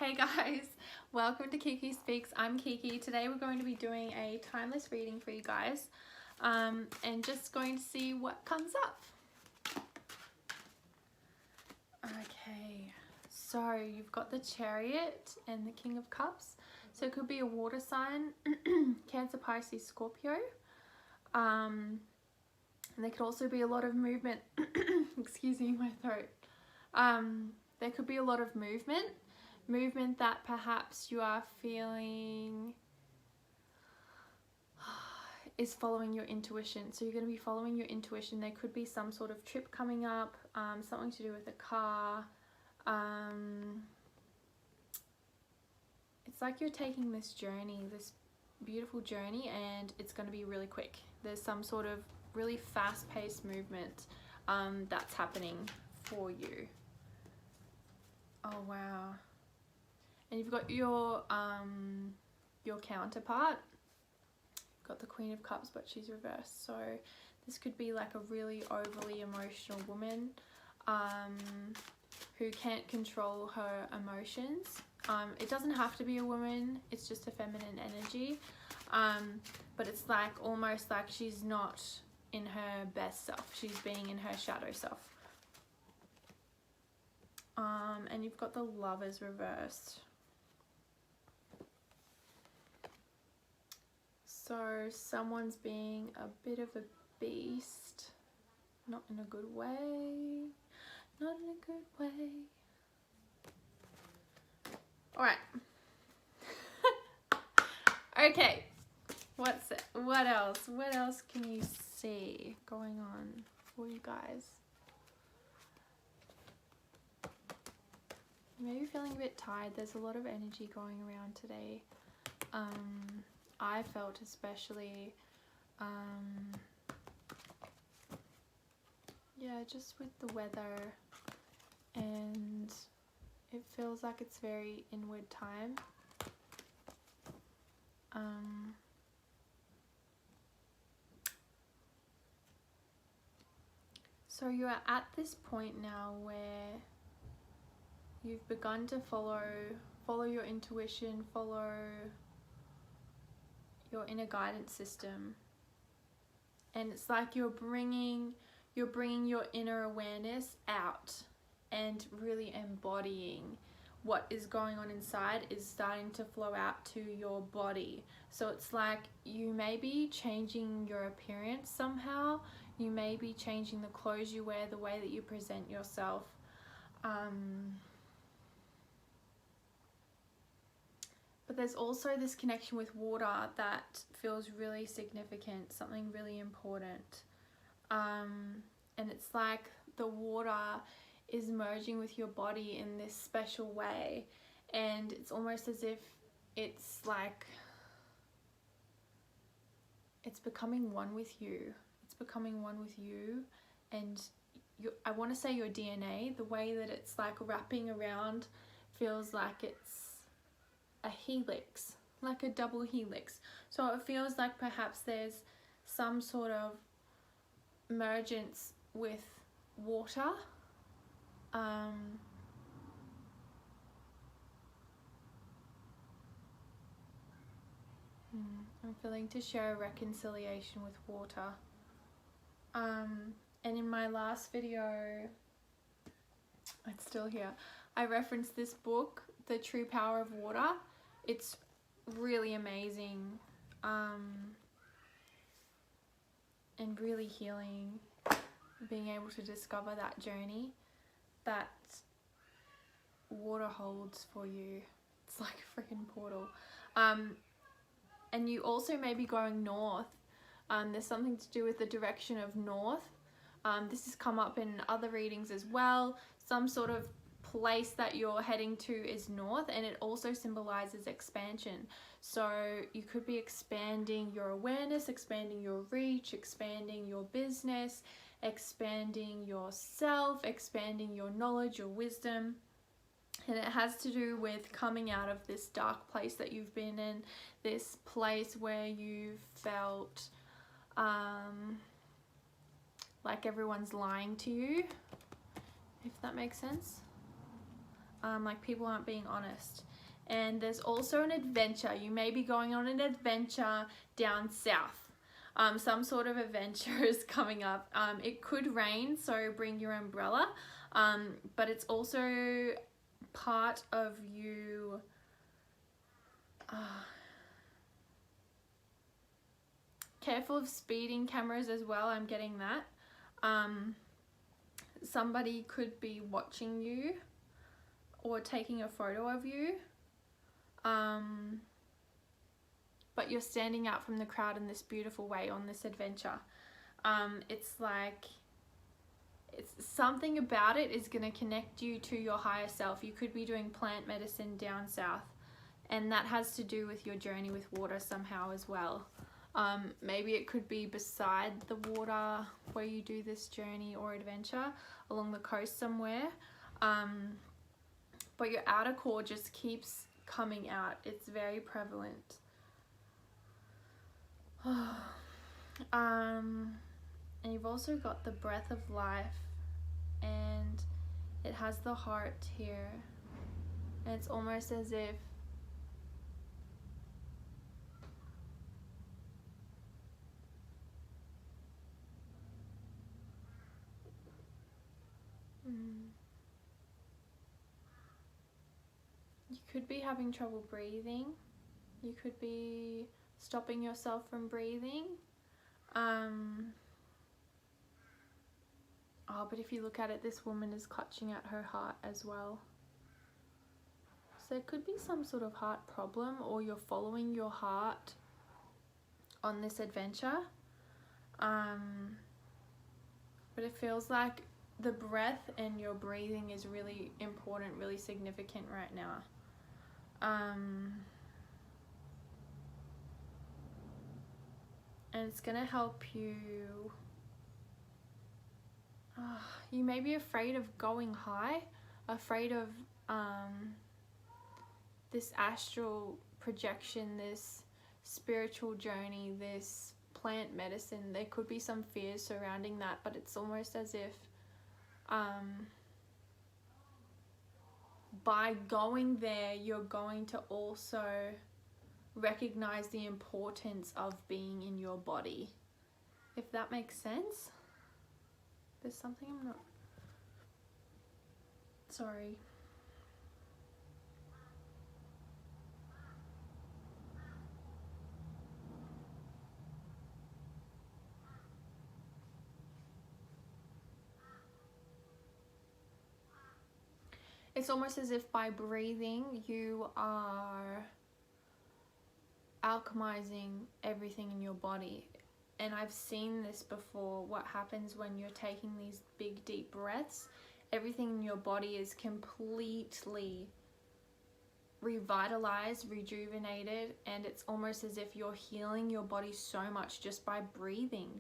Hey guys, welcome to Kiki Speaks. I'm Kiki. Today we're going to be doing a timeless reading for you guys and just going to see what comes up. Okay, so you've got the Chariot and the King of Cups. So it could be a water sign, Cancer, Pisces, Scorpio. And there could also be a lot of movement. Excuse me, my throat. There could be a lot of movement that perhaps you are feeling is following your intuition. So you're going to be following your intuition. There could be some sort of trip coming up, something to do with a car. It's like you're taking this journey, this beautiful journey, and it's going to be really quick. There's some sort of really fast-paced movement that's happening for you. Oh wow. And you've got your counterpart. You've got the Queen of Cups, but she's reversed. So this could be like a really overly emotional woman who can't control her emotions. It doesn't have to be a woman, it's just a feminine energy. But it's like almost like she's not in her best self. She's being in her shadow self. And you've got the Lovers reversed. So someone's being a bit of a beast, not in a good way, not in a good way. All right. Okay. What else? What else can you see going on for you guys? You may be feeling a bit tired. There's a lot of energy going around today. I felt especially, yeah, just with the weather, and it feels like it's very inward time. So you are at this point now where you've begun to follow your intuition, follow your inner guidance system, and it's like you're bringing your inner awareness out and really embodying what is going on inside is starting to flow out to your body. So it's like you may be changing your appearance somehow, you may be changing the clothes you wear, the way that you present yourself. But there's also this connection with water that feels really significant, something really important. And it's like the water is merging with your body in this special way. And it's almost as if it's like, it's becoming one with you. It's becoming one with you. And I want to say your DNA, the way that it's like wrapping around feels like it's a helix, like a double helix. So it feels like perhaps there's some sort of emergence with water. I'm feeling to share a reconciliation with water. And in my last video, it's still here, I referenced this book, The True Power of Water. It's really amazing and really healing, being able to discover that journey that water holds for you. It's like a freaking portal. And you also may be going north. There's something to do with the direction of north. This has come up in other readings as well. Some sort of place that you're heading to is north, and it also symbolizes expansion. So you could be expanding your awareness, expanding your reach, expanding your business, expanding yourself, expanding your knowledge, your wisdom. And it has to do with coming out of this dark place that you've been in, this place where you felt like everyone's lying to you, if that makes sense. Like people aren't being honest. And there's also an adventure. You may be going on an adventure down south. Some sort of adventure is coming up. It could rain, so bring your umbrella. But it's also part of you careful of speeding cameras as well. I'm getting that. Somebody could be watching you or taking a photo of you, but you're standing out from the crowd in this beautiful way on this adventure. It's like, it's something about it is going to connect you to your higher self. You could be doing plant medicine down south, and that has to do with your journey with water somehow as well. Maybe it could be beside the water where you do this journey or adventure, along the coast somewhere. But your outer core just keeps coming out. It's very prevalent. And you've also got the breath of life, and it has the heart here. And it's almost as if you could be having trouble breathing. You could be stopping yourself from breathing. But if you look at it, this woman is clutching at her heart as well. So there could be some sort of heart problem, or you're following your heart on this adventure. But it feels like the breath and your breathing is really important, really significant right now. And it's gonna help you. You may be afraid of going high, afraid of this astral projection, this spiritual journey, this plant medicine. There could be some fears surrounding that, but it's almost as if by going there, you're going to also recognize the importance of being in your body. If that makes sense. There's something I'm not... Sorry. It's almost as if by breathing, you are alchemizing everything in your body. And I've seen this before, what happens when you're taking these big deep breaths. Everything in your body is completely revitalized, rejuvenated, and it's almost as if you're healing your body so much just by breathing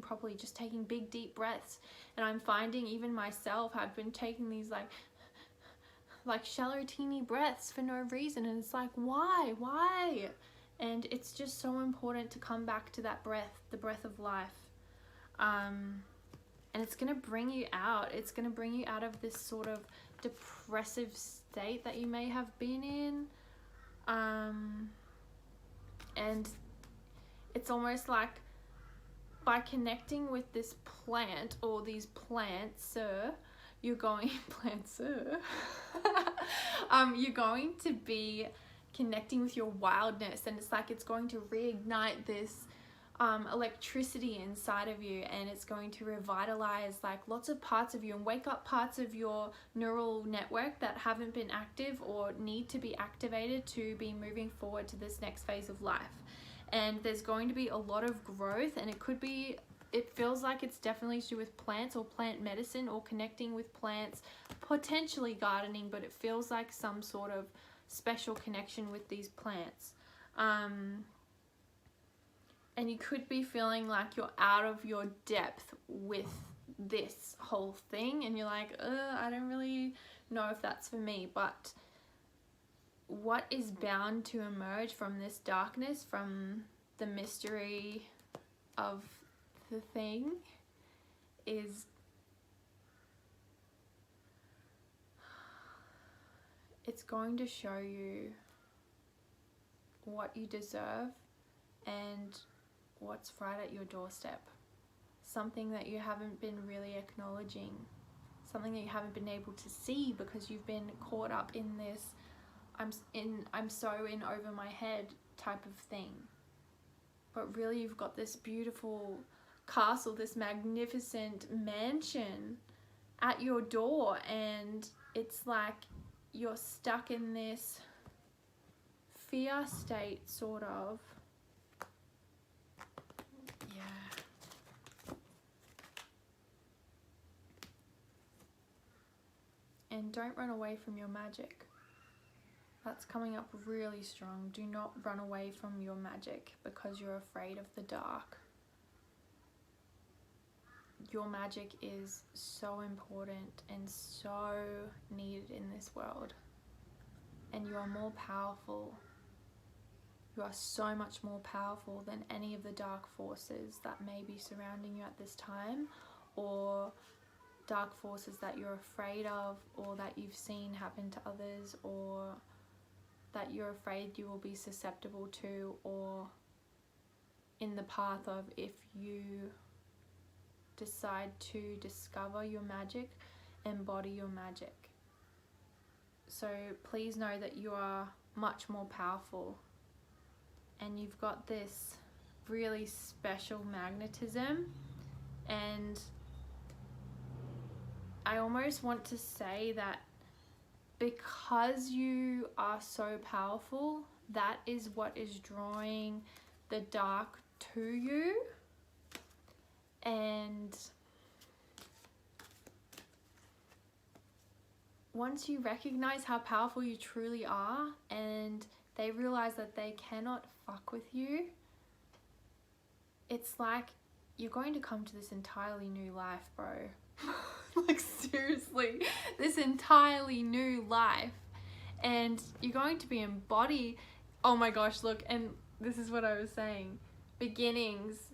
properly, just taking big deep breaths. And I'm finding even myself, I've been taking these like shallow teeny breaths for no reason, and it's like, why? And it's just so important to come back to that breath, the breath of life. And it's going to bring you out. It's going to bring you out of this sort of depressive state that you may have been in. And it's almost like by connecting with this plant or these plants, you're going you're going to be connecting with your wildness, and it's like it's going to reignite this electricity inside of you, and it's going to revitalize like lots of parts of you and wake up parts of your neural network that haven't been active or need to be activated to be moving forward to this next phase of life. And there's going to be a lot of growth, and it feels like it's definitely to do with plants or plant medicine or connecting with plants, potentially gardening, but it feels like some sort of special connection with these plants. And you could be feeling like you're out of your depth with this whole thing, and you're like, I don't really know if that's for me. But what is bound to emerge from this darkness, from the mystery of the thing, it's going to show you what you deserve and what's right at your doorstep. Something that you haven't been really acknowledging, something that you haven't been able to see because you've been caught up in this I'm so in over my head type of thing. But really you've got this beautiful castle, this magnificent mansion at your door, and it's like you're stuck in this fear state, sort of. Yeah. And don't run away from your magic. That's coming up really strong. Do not run away from your magic because you're afraid of the dark. Your magic is so important and so needed in this world. And you are more powerful. You are so much more powerful than any of the dark forces that may be surrounding you at this time, or dark forces that you're afraid of, or that you've seen happen to others, or that you're afraid you will be susceptible to, or in the path of if you decide to discover your magic, embody your magic. So please know that you are much more powerful, and you've got this really special magnetism. And I almost want to say that because you are so powerful, that is what is drawing the dark to you. And once you recognize how powerful you truly are, and they realize that they cannot fuck with you, it's like you're going to come to this entirely new life, bro. Like seriously, this entirely new life, and you're going to be embodied. Oh my gosh, look, and this is what I was saying, beginnings.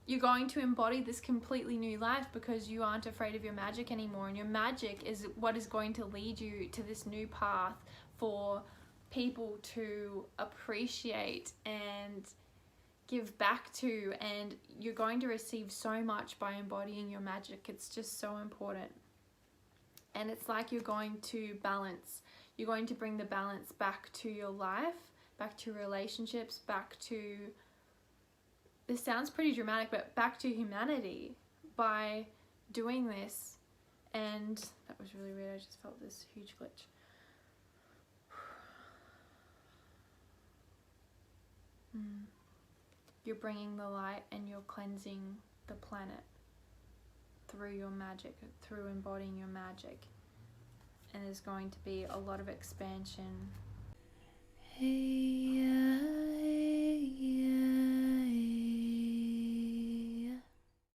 You're going to embody this completely new life because you aren't afraid of your magic anymore, and your magic is what is going to lead you to this new path for people to appreciate and give back to, and you're going to receive so much by embodying your magic. It's just so important. And it's like you're going to balance. You're going to bring the balance back to your life, back to relationships, back to, this sounds pretty dramatic, but back to humanity by doing this. And that was really weird. I just felt this huge glitch. You're bringing the light and you're cleansing the planet through your magic, through embodying your magic. And there's going to be a lot of expansion